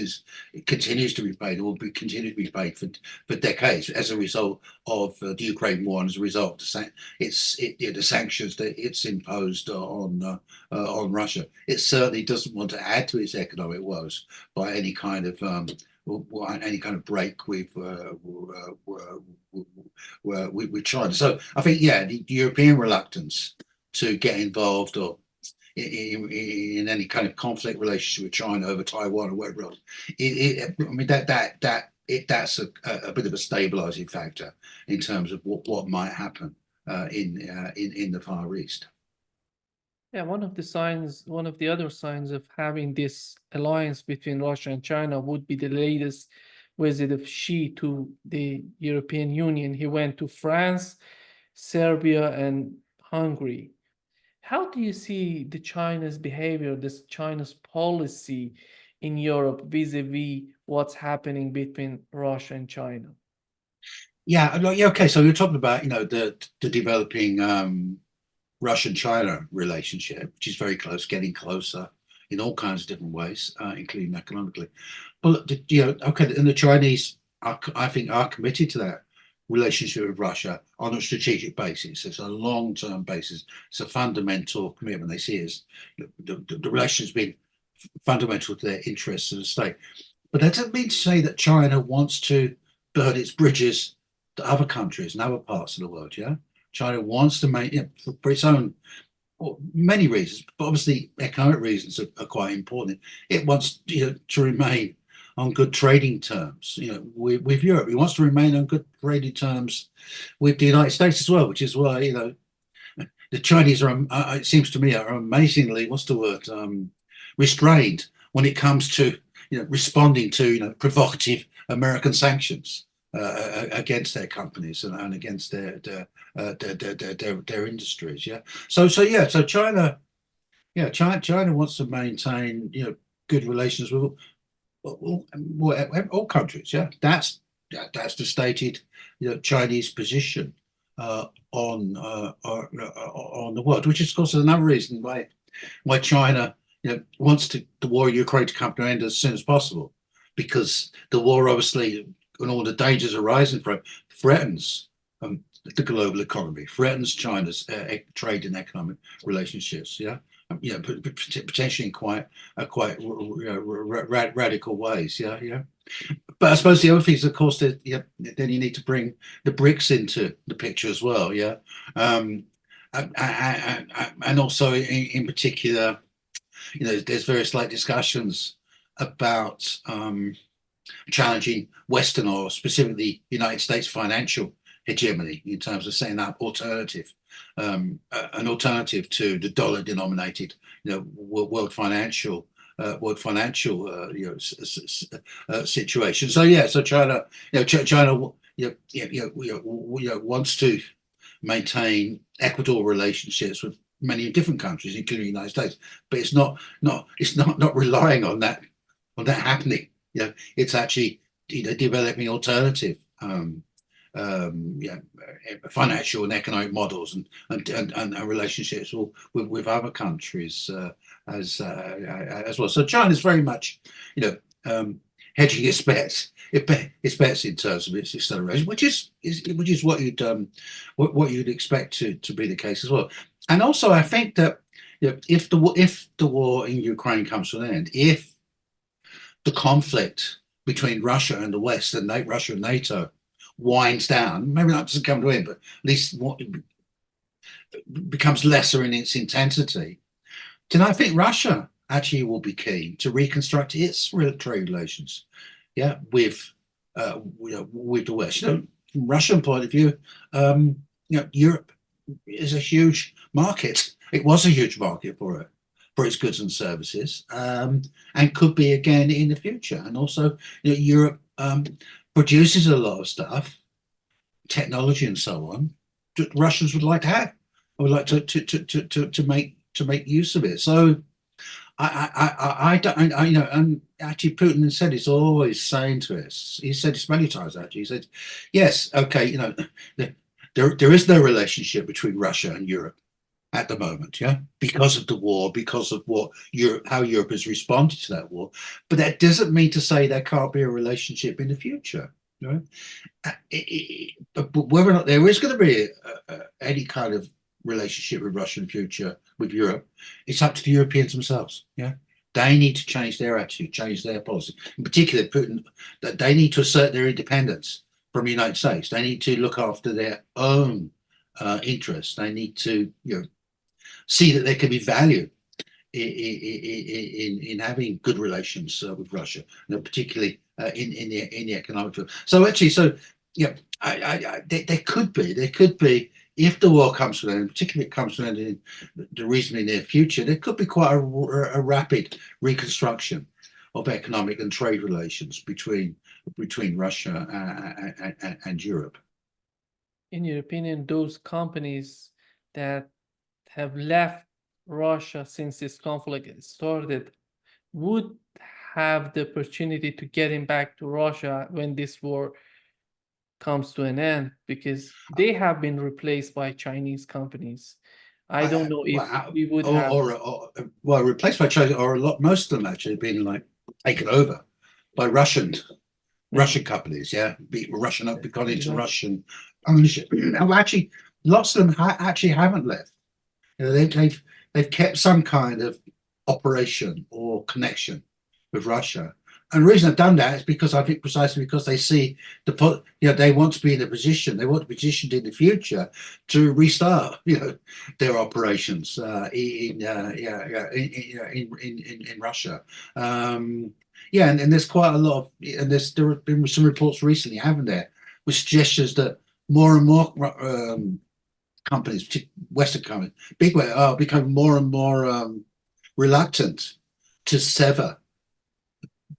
it continues to be paid, or will continue to be paid for decades as a result of the Ukraine war, and as a result of the sanctions that it's imposed on Russia. It certainly doesn't want to add to its economic woes by any kind of break with China. So I think, the European reluctance to get involved or in any kind of conflict relationship with China over Taiwan or whatever else, that's a bit of a stabilizing factor in terms of what might happen in the Far East. Yeah, one of the other signs of having this alliance between Russia and China would be the latest visit of Xi to the European Union. He went to France, Serbia, and Hungary. How do you see the China's behavior, this China's policy in Europe vis-a-vis what's happening between Russia and China? Yeah, okay. So you're talking about, the developing Russian-China relationship, which is very close, getting closer in all kinds of different ways, including economically. But okay, and the Chinese, I think, are committed to that relationship with Russia on a strategic basis. It's a long-term basis. It's a fundamental commitment. They see it as the relationship's been fundamental to their interests as a state. But that doesn't mean to say that China wants to burn its bridges to other countries and other parts of the world. Yeah, China wants to make, for its own, well, many reasons, but obviously economic reasons are quite important. It wants, to remain on good trading terms, with Europe. It wants to remain on good trading terms with the United States as well, which is why, the Chinese are, it seems to me, are amazingly, what's the word, restrained when it comes to, responding to, provocative American sanctions against their companies and against their industries. Yeah. So China, China wants to maintain, good relations with all countries. Yeah. That's the stated, Chinese position on the world, which is of course another reason why China, wants the war in Ukraine to come to an end as soon as possible, because the war, obviously, and all the dangers arising from it, threatens the global economy, threatens China's trade and economic relationships. Yeah, potentially in quite radical ways. Yeah. But I suppose the other thing is, of course, that then you need to bring the BRICS into the picture as well. Yeah, and also in particular, there's various discussions about challenging Western, or specifically United States, financial hegemony in terms of setting up an alternative to the dollar-denominated, world financial situation. So China, China, wants to maintain equitable relationships with many different countries, including the United States, but it's not relying on that happening. It's actually developing alternative financial and economic models and relationships with other countries as well. So China's very much hedging its bets in terms of its acceleration, which is what you'd expect to be the case as well. And also, I think that if the war in Ukraine comes to an end, if the conflict between Russia and the West, and Russia and NATO, winds down, maybe not doesn't come to an end, but at least becomes lesser in its intensity, then I think Russia actually will be keen to reconstruct its trade relations, with the West. From Russian point of view, Europe is a huge market. It was a huge market for its goods and services, and could be again in the future. And also, Europe produces a lot of stuff, technology and so on, that Russians would like to have, or would like to make use of it. So I don't, and actually Putin said, he's always saying to us, he said this many times actually, he said, yes, okay, there is no relationship between Russia and Europe at the moment, because of the war, because of how Europe has responded to that war. But that doesn't mean to say there can't be a relationship in the future. But whether or not there is going to be any kind of relationship with Russia in the future with Europe, it's up to the Europeans themselves. They need to change their attitude, change their policy. In particular, Putin, that they need to assert their independence from the United States. They need to look after their own interests. They need to, see that there can be value in having good relations with Russia, particularly in the economic field. So actually, there could be, if the war comes to an end, particularly it comes to an end in the reasonably near future, there could be quite a rapid reconstruction economic and trade relations between Russia and Europe. In your opinion, those companies that have left Russia since this conflict started would have the opportunity to getting back to Russia when this war comes to an end, because they have been replaced by Chinese companies. I don't know if we would have, well, replaced by China, or most of them actually been like taken over by Russian companies, gone into Russian ownership. Now, actually, lots of them actually haven't left. You know, they've kept some kind of operation or connection with Russia. And the reason I've done that is because I think precisely because they see they want to be in a position, they want to be positioned in the future to restart, their operations in Russia. And there's quite a lot of, and there have been some reports recently, haven't there, with suggestions that more and more companies, Western companies, are becoming more and more reluctant to sever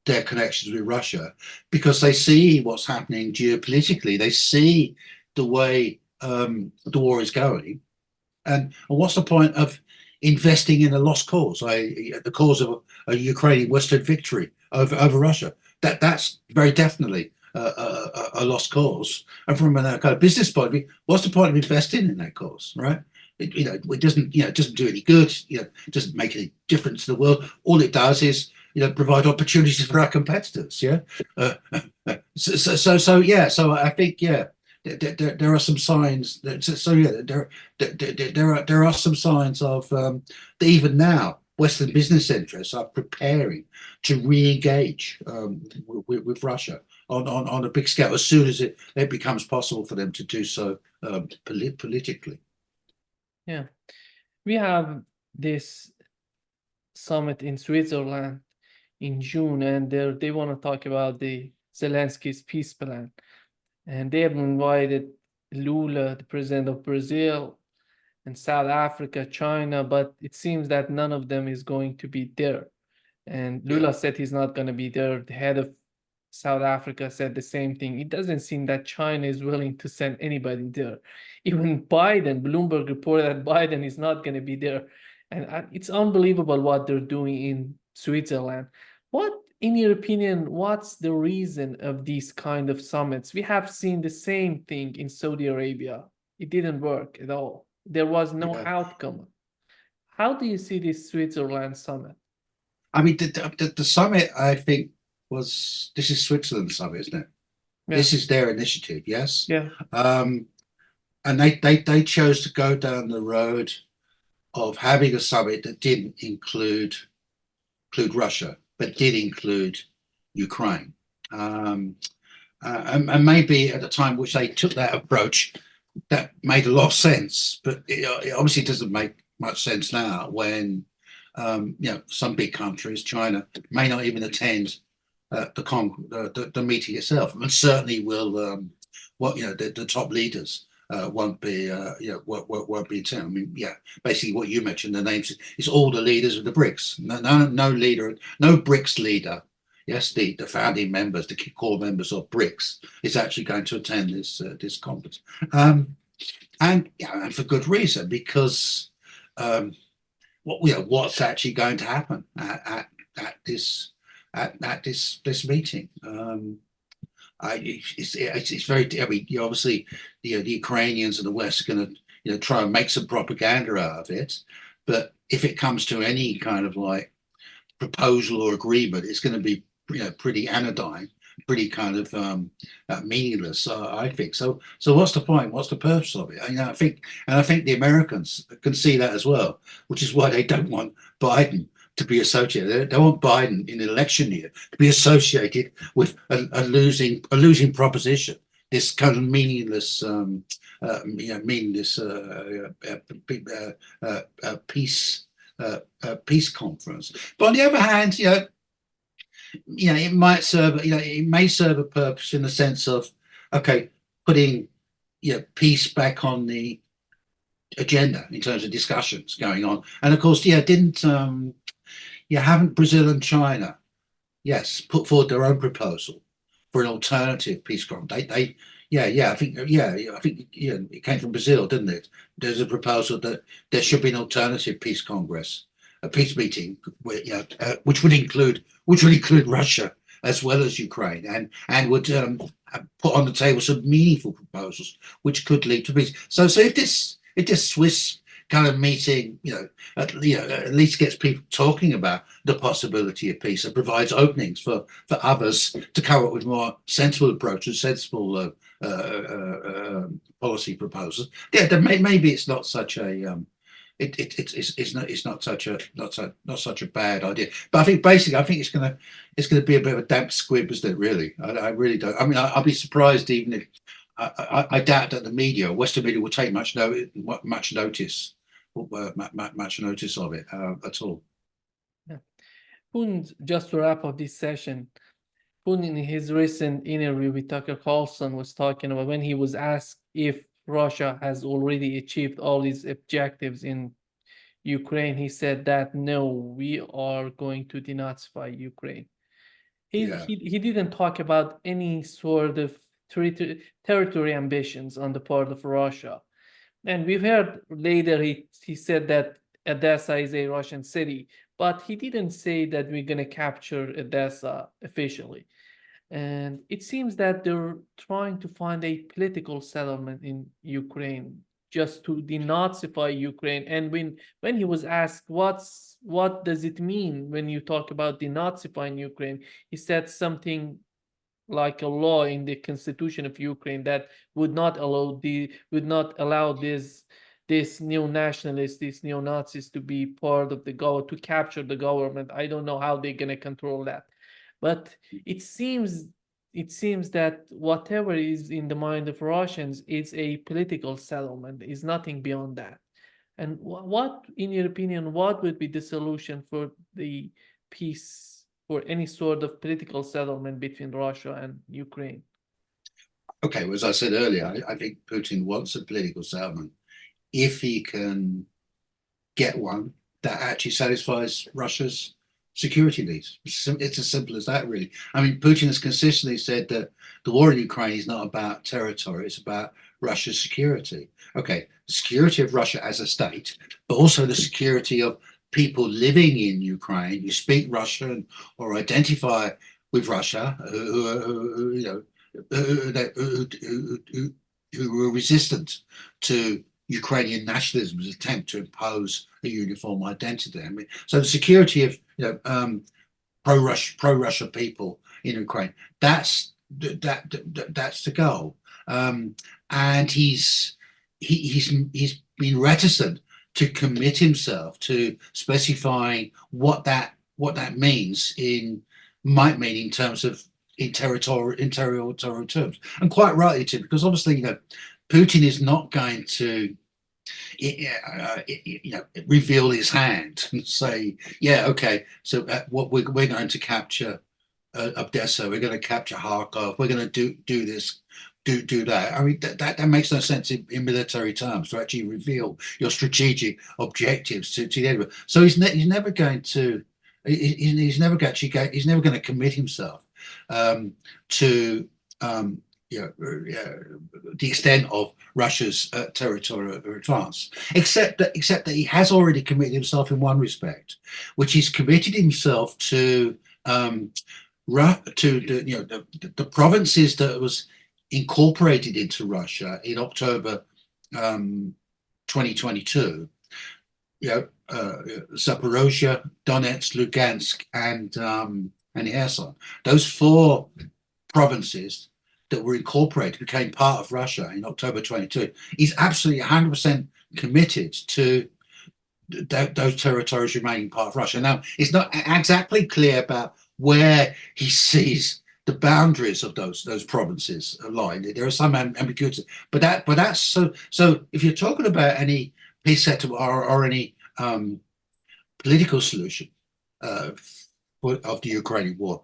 their connections with Russia, because they see what's happening geopolitically. They see the way the war is going, and what's the point of investing in a lost cause, the cause of a Ukrainian Western victory over Russia? That's very definitely a lost cause. And from a kind of business point of view, what's the point of investing in that cause, right? It doesn't do any good. It doesn't make any difference to the world. All it does is provide opportunities for our competitors. So I think there are some signs that there are some signs of that even now Western business interests are preparing to re-engage with Russia on a big scale as soon as it becomes possible for them to do so politically. Yeah, we have this summit in Switzerland in June, and they want to talk about the Zelensky's peace plan, and they have invited Lula, the president of Brazil, and South Africa, China, but it seems that none of them is going to be there. And Lula said he's not going to be there. The head of South Africa said the same thing. It doesn't seem that China is willing to send anybody there. Even Bloomberg reported that Biden is not going to be there. And it's unbelievable what they're doing in Switzerland. What, in your opinion, what's the reason of these kind of summits? We have seen the same thing in Saudi Arabia. It didn't work at all. There was no outcome. How do you see this Switzerland summit? I mean, the summit, I think, this is Switzerland's summit, isn't it? Yeah. This is their initiative, yes? Yeah. And they chose to go down the road of having a summit that didn't include Russia, but did include Ukraine. And maybe at the time which they took that approach, that made a lot of sense, but it obviously doesn't make much sense now when some big countries, China, may not even attend the meeting itself, and certainly will the top leaders won't be attending. I mean, basically what you mentioned, the names is all the leaders of the BRICS. No BRICS leader. Yes, the founding members, the core members of BRICS, is actually going to attend this conference, and for good reason, because what's actually going to happen at this meeting. It's very. I mean, obviously, the Ukrainians and the West are going to try and make some propaganda out of it, but if it comes to any kind of like proposal or agreement, it's going to be pretty anodyne, pretty kind of meaningless. I think so. So what's the point? What's the purpose of it? I think the Americans can see that as well, which is why they don't want Biden to be associated. They don't want Biden in an election year to be associated with a losing proposition. This kind of meaningless, peace conference. But on the other hand, it might serve. It may serve a purpose in the sense of, putting peace back on the agenda in terms of discussions going on. And of course, haven't Brazil and China, yes, put forward their own proposal for an alternative peace conference. I think it came from Brazil, didn't it? There's a proposal that there should be an alternative peace congress, a peace meeting, which would include Russia as well as Ukraine, and would put on the table some meaningful proposals which could lead to peace. So if this Swiss kind of meeting, at least gets people talking about the possibility of peace and provides openings for others to come up with more sensible approaches, sensible policy proposals. Yeah, then maybe it's not such a it's not such a bad idea. But I think basically it's gonna be a bit of a damp squib, isn't it? Really, I really don't. I mean, I'll be surprised even if I doubt that the media, Western media, will take much notice of it at all. Yeah. Putin, just to wrap up this session, Putin in his recent interview with Tucker Carlson was talking about when he was asked if Russia has already achieved all these objectives in Ukraine, he said that no, we are going to denazify Ukraine. He didn't talk about any sort of territory ambitions on the part of Russia. And we've heard later he said that Odessa is a Russian city, but he didn't say that we're going to capture Odessa officially. And it seems that they're trying to find a political settlement in Ukraine just to denazify Ukraine. And when he was asked what does it mean when you talk about denazifying Ukraine, he said something like a law in the constitution of Ukraine that would not allow this neo-nationalists, these neo-Nazis to be part of the government, to capture the government. I don't know how they're gonna control that. But it seems that whatever is in the mind of Russians is a political settlement, is nothing beyond that. And what, in your opinion, what would be the solution for the peace, for any sort of political settlement between Russia and Ukraine? Okay, well, as I said earlier, I think Putin wants a political settlement if he can get one that actually satisfies Russia's security needs. It's as simple as that, really. I mean, Putin has consistently said that the war in Ukraine is not about territory, it's about Russia's security. Okay, the security of Russia as a state, but also the security of people living in Ukraine who speak Russian or identify with Russia, who were resistant to Ukrainian nationalism's attempt to impose a uniform identity. I mean, so the security of pro-Russia people in Ukraine, that's the goal. And he's been reticent to commit himself to specifying what that might mean in terms of in territorial terms, and quite rightly too, because obviously Putin is not going to reveal his hand and say, yeah, okay, so what we're going to capture Odessa, we're going to capture Kharkov, we're going to do this, do that. I mean, that makes no sense in military terms, to actually reveal your strategic objectives to the enemy. So he's never going to commit himself to the extent of Russia's territorial advance, except that he has already committed himself in one respect, which is committed himself to the provinces that was incorporated into Russia in October 2022. Zaporozhye, Donetsk, Lugansk, and Kherson. Those four provinces that were incorporated, became part of Russia in October 22. He's absolutely 100% committed to those territories remaining part of Russia. Now, it's not exactly clear about where he sees the boundaries of those provinces aligned. There are some ambiguity, but that's so. If you're talking about any peace settlement or any political solution of the Ukrainian war,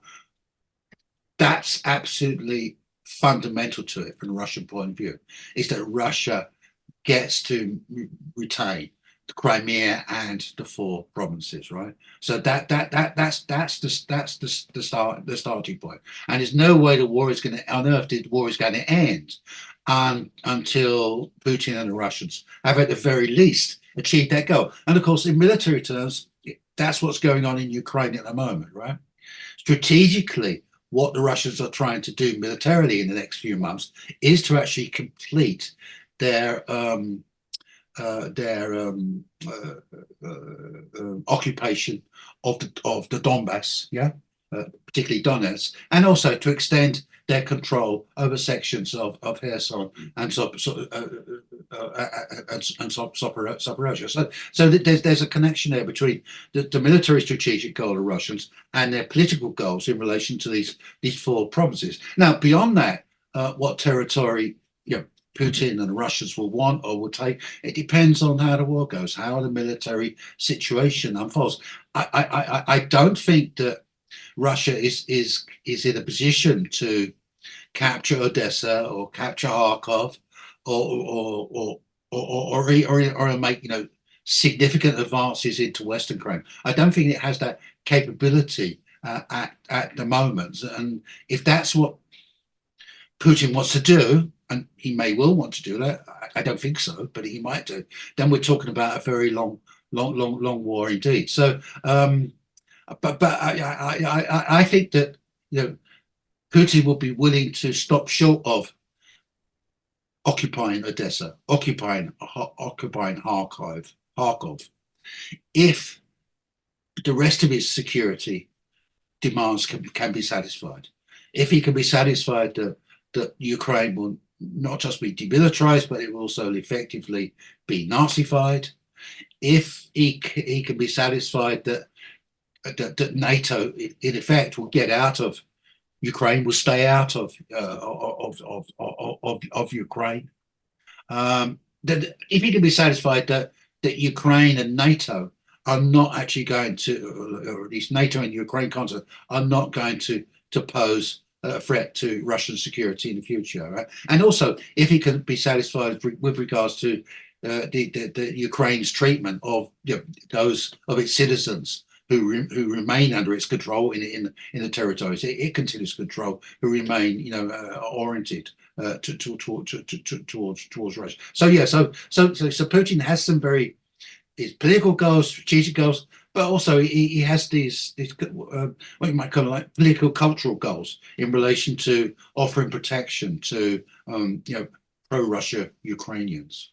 that's absolutely fundamental to it from the Russian point of view, is that Russia gets to retain Crimea and the 4 provinces, right? So that's the starting point. And there's no way the war is going to on earth the war is going to end until Putin and the Russians have at the very least achieved that goal. And of course, in military terms, that's what's going on in Ukraine at the moment, right? Strategically, what the Russians are trying to do militarily in the next few months is to actually complete their occupation of the Donbass, particularly Donetsk, and also to extend their control over sections of Kherson and Zaporozhye. So there's a connection there between the military strategic goal of Russians and their political goals in relation to these 4 provinces. Now, beyond that, what territory Putin and the Russians will want or will take, it depends on how the war goes, how the military situation unfolds. I don't think that Russia is in a position to capture Odessa or capture Kharkov or make significant advances into Western Ukraine. I don't think it has that capability at the moment. And if that's what Putin wants to do, and he may well want to do that, I don't think so, but he might do, then we're talking about a very long war indeed. So but I think that Putin will be willing to stop short of occupying Odessa, occupying Kharkov, if the rest of his security demands can be satisfied. If he can be satisfied that Ukraine will not just be demilitarized, but it will also effectively be Nazified. If he can be satisfied that NATO, in effect, will get out of Ukraine, will stay out of Ukraine. That if he can be satisfied that Ukraine and NATO are not actually going to, or at least NATO and Ukraine concept are not going to pose a threat to Russian security in the future, right? And also, if he can be satisfied with regards to the Ukraine's treatment of those of its citizens who remain under its control in the territories it continues to control, who remain oriented towards Russia. So so Putin has some his political goals, strategic goals, but also he has these what you might call like political cultural goals in relation to offering protection to pro-Russia Ukrainians.